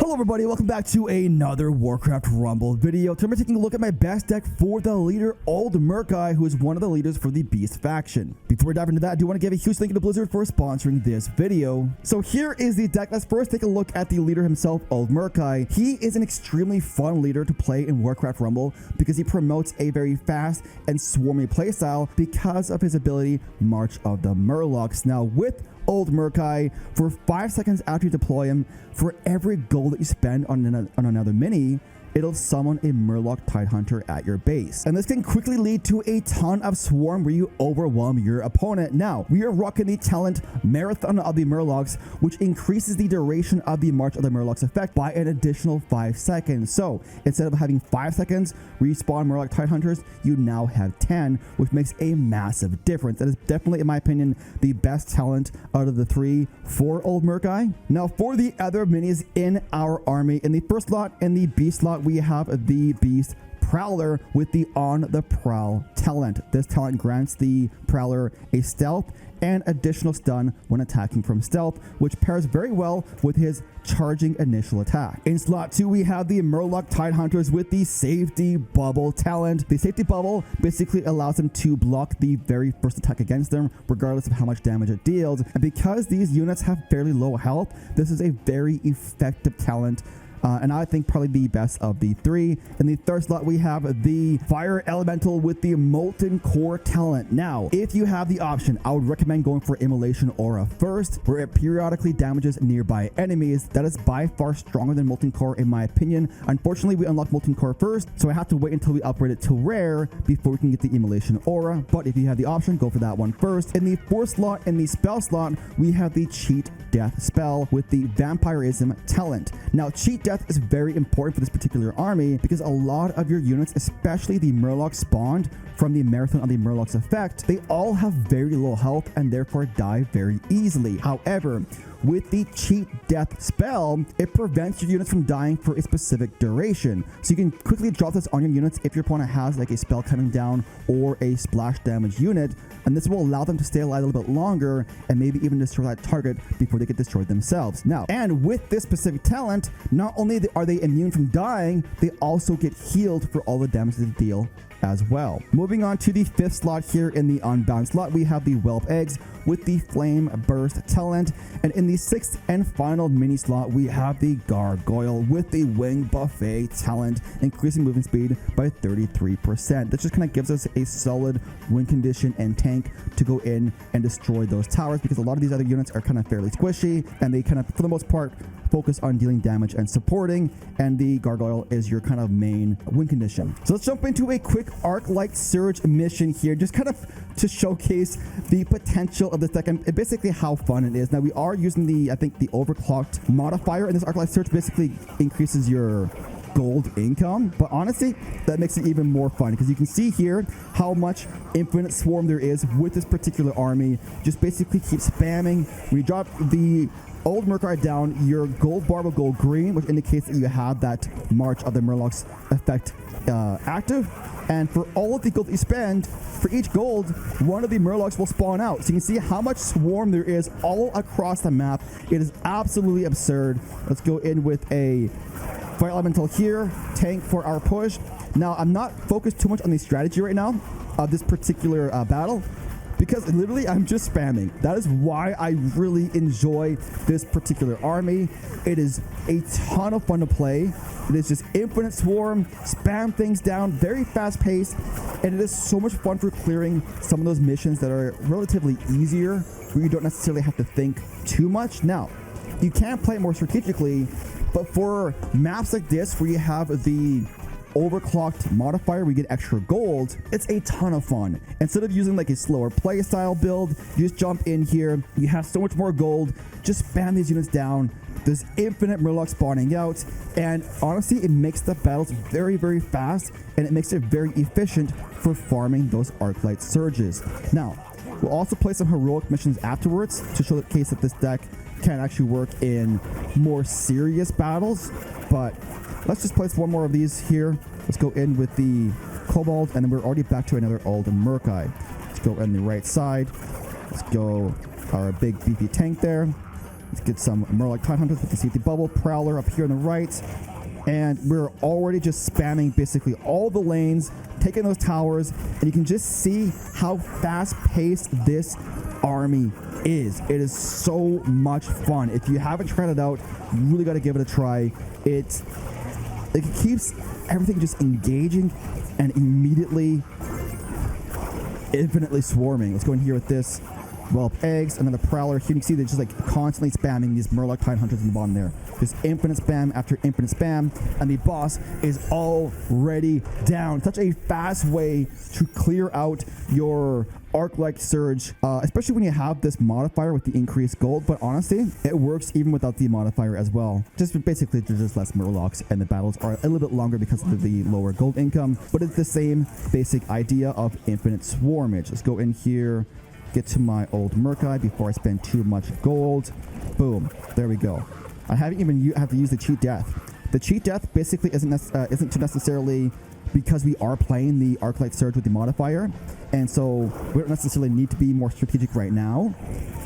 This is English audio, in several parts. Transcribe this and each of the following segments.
Hello everybody, welcome back to another Warcraft Rumble video. Today we're taking a look at my best deck for the leader, Old Murk-Eye, who is one of the leaders for the Beast faction. Before we dive into that, I do want to give a huge thank you to Blizzard for sponsoring this video. So here is the deck. Let's first take a look at the leader himself, Old Murk-Eye. He is an extremely fun leader to play in Warcraft Rumble because he promotes a very fast and swarmy playstyle because of his ability, March of the Murlocs. Now with Old Murk-Eye, for 5 seconds after you deploy him, for every gold that you spend on another mini, it'll summon a Murloc Tidehunter at your base. And this can quickly lead to a ton of swarm where you overwhelm your opponent. Now, we are rocking the talent Marathon of the Murlocs, which increases the duration of the March of the Murlocs effect by an additional 5 seconds. So instead of having 5 seconds respawn Murloc Tidehunters, you now have 10, which makes a massive difference. That is definitely, in my opinion, the best talent out of the three for Old Murk-Eye. Now, for the other minis in our army, in the first slot, in the Beast slot, we have the Beast Prowler with the On the Prowl talent. This talent grants the Prowler a stealth and additional stun when attacking from stealth, which pairs very well with his charging initial attack. In slot 2, we have the Murloc Tidehunters with the Safety Bubble talent. The Safety Bubble basically allows them to block the very first attack against them, regardless of how much damage it deals. And because these units have fairly low health, this is a very effective talent. And I think probably the best of the three. In the third slot, we have the Fire Elemental with the Molten Core talent. Now, if you have the option, I would recommend going for Immolation Aura first, where it periodically damages nearby enemies. That is by far stronger than Molten Core in my opinion. Unfortunately, we unlock Molten Core first, so I have to wait until we upgrade it to rare before we can get the Immolation Aura. But if you have the option, go for that one first. In the fourth slot, in the spell slot, we have the Cheat Death spell with the Vampirism talent. Now, Cheat Death is very important for this particular army because a lot of your units, especially the Murlocs spawned from the Marathon of the Murlocs effect, they all have very low health and therefore die very easily. However, with the Cheat Death spell, it prevents your units from dying for a specific duration. So you can quickly drop this on your units if your opponent has like a spell coming down or a splash damage unit, and this will allow them to stay alive a little bit longer and maybe even destroy that target before they get destroyed themselves. Now, and with this specific talent, not only are they immune from dying, they also get healed for all the damage they deal as well. Moving on to the fifth slot here in the Unbound slot, we have the Whelp Eggs with the Flame Burst talent. And in the sixth and final mini slot, we have the Gargoyle with the Wing Buffet talent, increasing movement speed by 33%. That just kind of gives us a solid win condition and tank to go in and destroy those towers, because a lot of these other units are kind of fairly squishy and they kind of, for the most part, focus on dealing damage and supporting, and the Gargoyle is your kind of main win condition. So let's jump into a quick Arc-Light Surge mission here, just kind of to showcase the potential of this deck and basically how fun it is. Now, we are using the, I think, the overclocked modifier, and this Arc-Light Surge basically increases your gold income, but honestly that makes it even more fun because you can see here how much infinite swarm there is with this particular army. Just basically keep spamming. When you drop the Old Murk-Eye down, your gold bar will go green, which indicates that you have that March of the Murlocs effect active. And for all of the gold that you spend, for each gold, one of the Murlocs will spawn out. So you can see how much swarm there is all across the map. It is absolutely absurd. Let's go in with a Fire Elemental here, tank for our push. Now, I'm not focused too much on the strategy right now of this particular battle, because literally I'm just spamming. That is why I really enjoy this particular army. It is a ton of fun to play. It is just infinite swarm, spam things down, very fast paced, and it is so much fun for clearing some of those missions that are relatively easier, where you don't necessarily have to think too much. Now, you can play more strategically, but for maps like this where you have the overclocked modifier, we get extra gold, it's a ton of fun. Instead of using like a slower play style build, you just jump in here, you have so much more gold, just spam these units down. There's infinite Murlocs spawning out, and honestly it makes the battles very, very fast, and it makes it very efficient for farming those Arc-Light Surges. Now, we'll also play some heroic missions afterwards to showcase that this deck can actually work in more serious battles, but let's just place one more of these here. Let's go in with the Kobold, and then we're already back to another Old Murk-Eye. Let's go on the right side. Let's go our big beefy tank there. Let's get some Murloc Tidehunters. We can see the bubble Prowler up here on the right. And we're already just spamming basically all the lanes, taking those towers, and you can just see how fast-paced this army is. It is so much fun. If you haven't tried it out, you really got to give it a try. It keeps everything just engaging and immediately infinitely swarming. Let's go in here with this Whelp Eggs, another Prowler. Here you can see they're just like constantly spamming these Murloc Tidehunters in the bottom there. Just infinite spam after infinite spam, and the boss is already down. Such a fast way to clear out your Arc-like Surge, especially when you have this modifier with the increased gold, but honestly, it works even without the modifier as well. Just basically, there's just less Murlocs, and the battles are a little bit longer because of the lower gold income, but it's the same basic idea of infinite swarmage. Let's go in here, get to my old Murk-Eye before I spend too much gold. Boom, there we go. I haven't even have to use the cheat death. The cheat death basically isn't too necessarily because we are playing the Arc-Light Surge with the modifier, and so we don't necessarily need to be more strategic right now.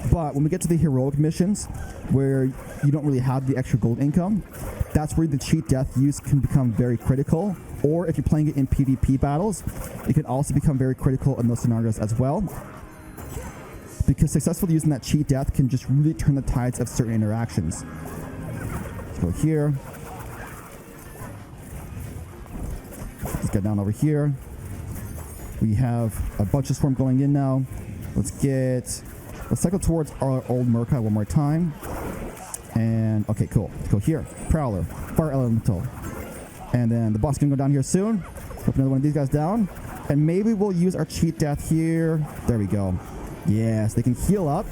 But when we get to the heroic missions where you don't really have the extra gold income, that's where the cheat death use can become very critical. Or if you're playing it in PvP battles, it can also become very critical in those scenarios as well, because successfully using that cheat death can just really turn the tides of certain interactions. Let's go here. Let's get down over here. We have a bunch of swarm going in now. Let's cycle towards our old Murk-Eye one more time. And okay, cool. Let's go here. Prowler, Fire Elemental. And then the boss is gonna go down here soon. Put another one of these guys down. And maybe we'll use our cheat death here. There we go. Yes, they can heal up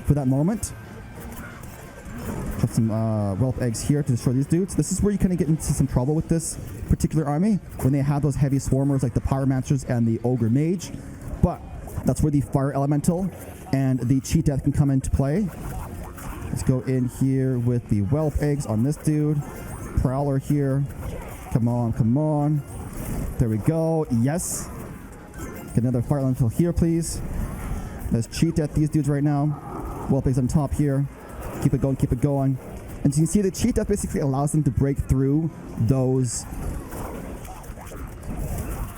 for that moment. Drop some Whelp Eggs here to destroy these dudes. This is where you kind of get into some trouble with this particular army, when they have those heavy swarmers like the Pyromancers and the Ogre Mage. But that's where the Fire Elemental and the cheat death can come into play. Let's go in here with the Whelp Eggs on this dude. Prowler here. Come on, come on. There we go. Yes. Get another Fire Elemental here, please. Let's cheat death these dudes right now. Whelp Eggs on top here. Keep it going, keep it going. And so you can see the cheat death basically allows them to break through those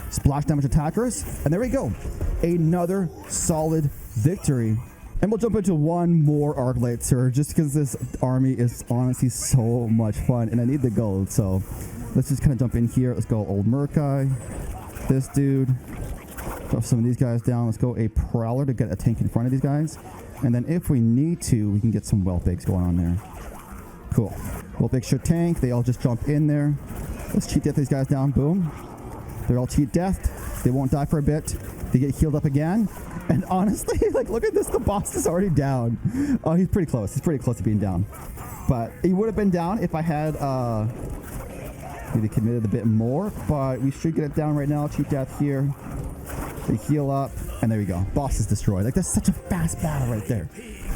splash damage attackers. And there we go. Another solid victory. And we'll jump into one more Arc-Light Surge just because this army is honestly so much fun. And I need the gold, so let's just kind of jump in here. Let's go old Murk-Eye. This dude. Drop some of these guys down. Let's go a Prowler to get a tank in front of these guys. And then if we need to, we can get some Whelp Eggs going on there. Cool. Whelp Eggs should tank. They all just jump in there. Let's cheat death these guys down. Boom. They're all cheat deathed. They won't die for a bit. They get healed up again. And honestly, like, look at this. The boss is already down. Oh, he's pretty close. He's pretty close to being down. But he would have been down if I had maybe committed a bit more. But we should get it down right now. Cheat death here. They heal up, and there we go. Boss is destroyed. Like, that's such a fast battle right there.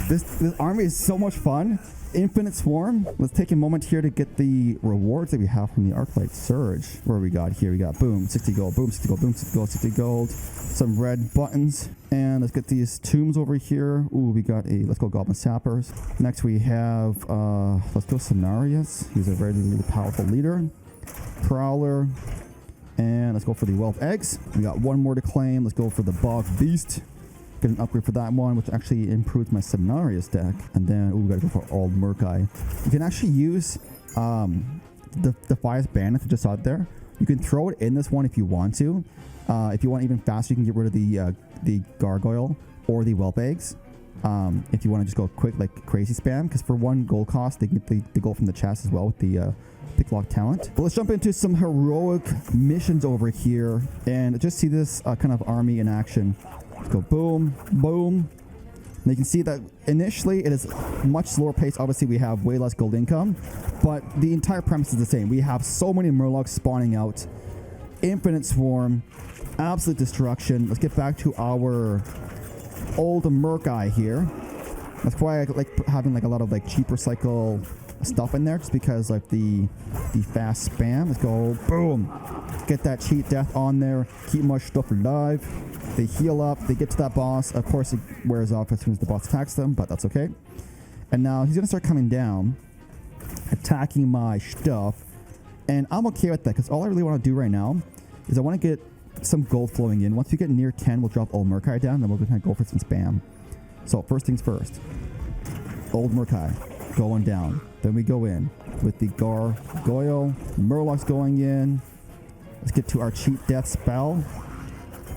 This army is so much fun. Infinite Swarm. Let's take a moment here to get the rewards that we have from the Arc-Light Surge. Where we got here? We got boom, 60 gold, boom, 60 gold, boom, 60 gold, 60 gold. Some red buttons. And let's get these tombs over here. Ooh, we got let's go Goblin Sappers. Next we have, let's go Cenarius. He's a very powerful leader. Prowler. And let's go for the Whelp Eggs. We got one more to claim. Let's go for the Bog Beast. Get an upgrade for that one, which actually improves my Cenarius deck. And then, ooh, we gotta go for old Murk-Eye. You can actually use the Defiance Bandit that just out there. You can throw it in this one if you want to. If you want even faster, you can get rid of the Gargoyle or the Whelp Eggs. If you want to just go quick, like crazy spam, because for one gold cost, they get the gold from the chest as well with the Picklock talent. But let's jump into some heroic missions over here and just see this kind of army in action. Let's go boom, boom. And you can see that initially it is much slower pace. Obviously, we have way less gold income, but the entire premise is the same. We have so many Murlocs spawning out. Infinite Swarm, absolute destruction. Let's get back to our old Murk-Eye here. That's why I like having like a lot of like cheaper cycle stuff in there, just because like the fast spam. Let's go boom, get that cheat death on there, keep much stuff alive. They heal up, they get to that boss. Of course it wears off as soon as the boss attacks them, but that's okay. And now he's going to start coming down, attacking my stuff. And I'm okay with that because all I really want to do right now is I want to get some gold flowing in. Once we get near 10, we'll drop old Murk-Eye down, then we'll go for some spam. So first things first. Old Murk-Eye going down. Then we go in with the Gargoyle. Murloc's going in. Let's get to our cheat death spell.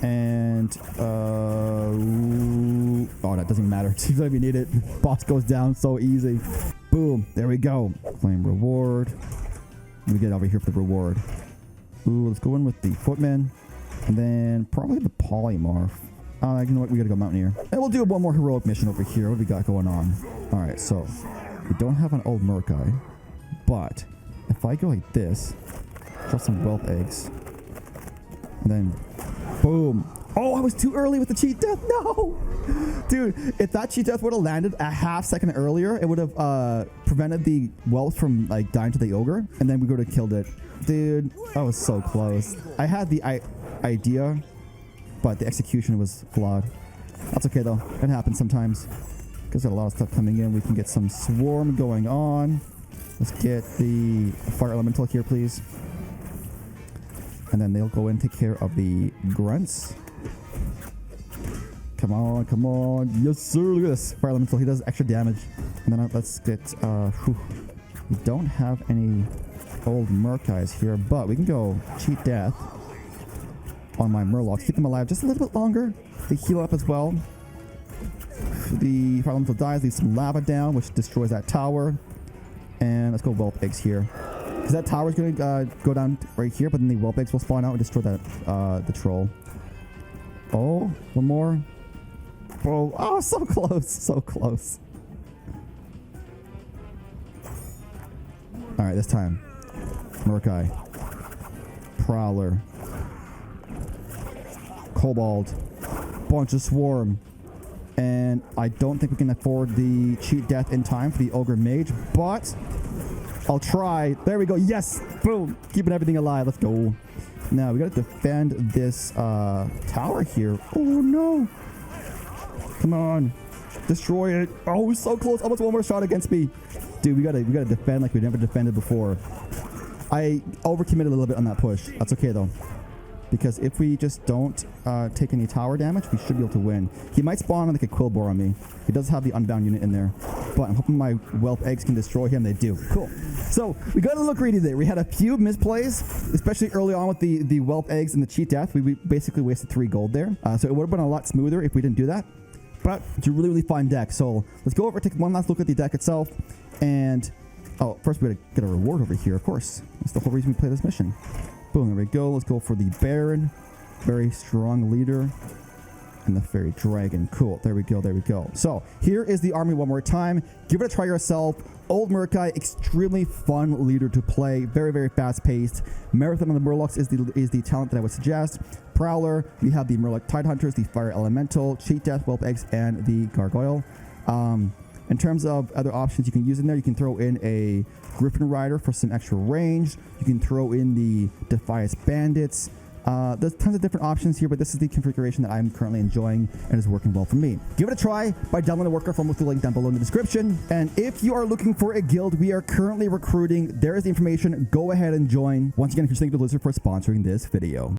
And, oh, that doesn't matter. Seems like we need it. Boss goes down so easy. Boom. There we go. Claim reward. We get over here for the reward. Ooh, let's go in with the Footman. And then probably the Polymorph. You know what? We gotta go Mountaineer. And we'll do one more heroic mission over here. What do we got going on? Alright, so we don't have an old Murk-Eye. But if I go like this, drop some wealth eggs. And then boom. Oh, I was too early with the cheat death. No! Dude, if that cheat death would have landed a half second earlier, it would have prevented the wealth from like dying to the ogre. And then we would have killed it. Dude, I was so close. I had the idea, but the execution was flawed. That's okay though. It happens sometimes. Because there's a lot of stuff coming in. We can get some swarm going on. Let's get the fire elemental here, please. And then they'll go in and take care of the grunts. Come on, come on. Yes, sir. Look at this. Fire elemental. He does extra damage. And then let's get... we don't have any old Murk-Eyes here, but we can go cheat death on my Murlocs. Keep them alive just a little bit longer. They heal up as well. The fire elemental dies. Leaves some lava down, which destroys that tower. And let's go whelp eggs here. Because that tower is going to go down right here, but then the whelp eggs will spawn out and destroy that the troll. Oh, one more. Oh, so close, so close. All right, this time. Murk-Eye. Prowler. Kobold. Bunch of swarm. And I don't think we can afford the cheat death in time for the ogre mage, but I'll try. There we go. Yes. Boom. Keeping everything alive. Let's go. Now we got to defend this tower here. Oh no. Come on. Destroy it. Oh, so close. Almost one more shot against me. Dude, we gotta defend like we never defended before. I overcommitted a little bit on that push. That's okay though. Because if we just don't take any tower damage, we should be able to win. He might spawn like a Quillbore on me. He does have the Unbound unit in there. But I'm hoping my whelp eggs can destroy him. They do. Cool. So we got a little greedy there. We had a few misplays, especially early on with the whelp eggs and the cheat death. We basically wasted 3 gold there. So it would have been a lot smoother if we didn't do that. But it's a really, really fun deck. So let's go over and take one last look at the deck itself. And, oh, first we got to get a reward over here, of course. That's the whole reason we play this mission. Boom, there we go. Let's go for the Baron. Very strong leader. And the Fairy Dragon. Cool. There we go. There we go. So here is the army one more time. Give it a try yourself. Old Murk-Eye, extremely fun leader to play. Very, very fast paced. Marathon on the Murlocs is the talent that I would suggest. Prowler, we have the Murloc Tidehunters, the Fire Elemental, Cheat Death, Whelp Eggs, and the Gargoyle. In terms of other options you can use in there, you can throw in a Griffin Rider for some extra range. You can throw in the Defiance Bandits. There's tons of different options here, but this is the configuration that I'm currently enjoying and is working well for me. Give it a try by downloading Warcraft from the link down below in the description. And if you are looking for a guild, we are currently recruiting. There is the information. Go ahead and join. Once again, if you're thank you to Blizzard for sponsoring this video.